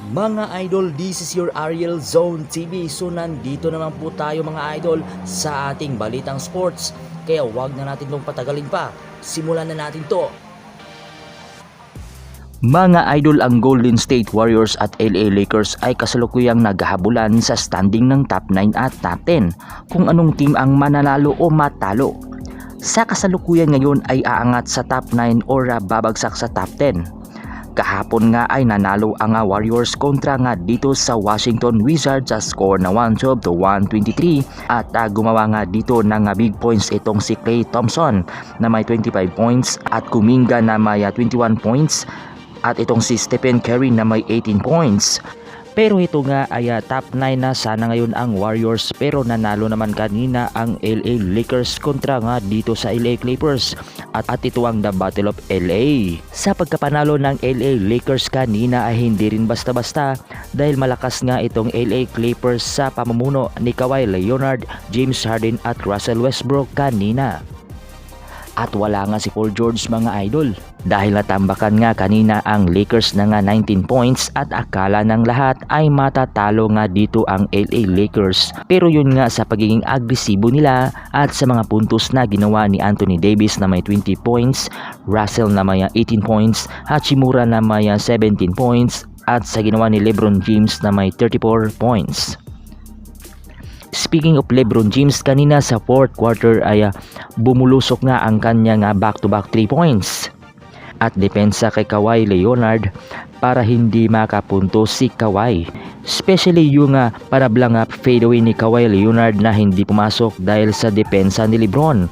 Mga idol, this is your Ariel Zone TV. So nandito naman po tayo mga idol sa ating balitang sports. Kaya wag na natin itong patagalin pa. Simulan na natin to. Mga idol, ang Golden State Warriors at LA Lakers ay kasalukuyang naghahabulan sa standing ng top 9 at top 10 kung anong team ang mananalo o matalo. Sa kasalukuyan ngayon ay aangat sa top 9 o babagsak sa top 10. Kahapon nga ay nanalo ang Warriors kontra nga dito sa Washington Wizards sa score na 112-123 at gumawa nga dito ng big points itong si Klay Thompson na may 25 points at Kuminga na may 21 points at itong si Stephen Curry na may 18 points. Pero ito nga ay top 9 na sana ngayon ang Warriors, pero nanalo naman kanina ang LA Lakers kontra nga dito sa LA Clippers at ito ang the Battle of LA. Sa pagkapanalo ng LA Lakers kanina ay hindi rin basta-basta dahil malakas nga itong LA Clippers sa pamumuno ni Kawhi Leonard, James Harden at Russell Westbrook kanina. At wala nga si Paul George mga idol dahil natambakan nga kanina ang Lakers na nga 19 points at akala ng lahat ay matatalo nga dito ang LA Lakers, pero yun nga sa pagiging agresibo nila at sa mga puntos na ginawa ni Anthony Davis na may 20 points, Russell na may 18 points, Hachimura na may 17 points at sa ginawa ni LeBron James na may 34 points. Speaking of LeBron James, kanina sa fourth quarter ay bumulusok nga ang kanyang back-to-back 3 points at depensa kay Kawhi Leonard para hindi makapunto si Kawhi. Especially yung parablang fadeaway ni Kawhi Leonard na hindi pumasok dahil sa depensa ni LeBron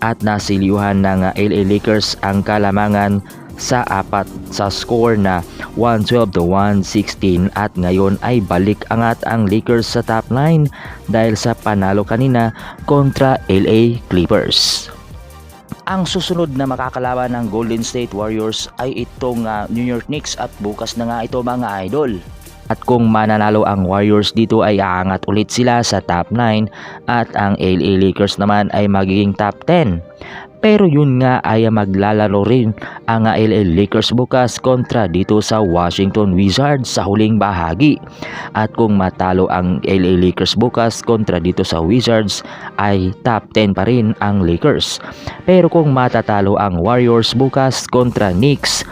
at nasiliuhan ng LA Lakers ang kalamangan sa apat sa score na 112-116 at ngayon ay balik angat ang Lakers sa top 9 dahil sa panalo kanina kontra LA Clippers. Ang susunod na makakalaban ng Golden State Warriors ay itong New York Knicks at bukas na nga ito mga idol. At kung mananalo ang Warriors dito ay aangat ulit sila sa top 9 at ang LA Lakers naman ay magiging top 10. Pero yun nga ay maglalaro rin ang LA Lakers bukas kontra dito sa Washington Wizards sa huling bahagi. At kung matalo ang LA Lakers bukas kontra dito sa Wizards ay top 10 pa rin ang Lakers. Pero kung matatalo ang Warriors bukas kontra Knicks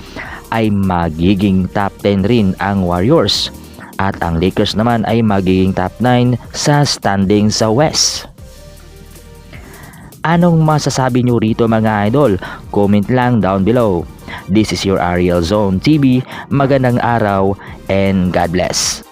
ay magiging top 10 rin ang Warriors. At ang Lakers naman ay magiging top 9 sa standing sa West. Anong masasabi nyo rito mga idol? Comment lang down below. This is your Ariel Zone TV. Magandang araw and God bless.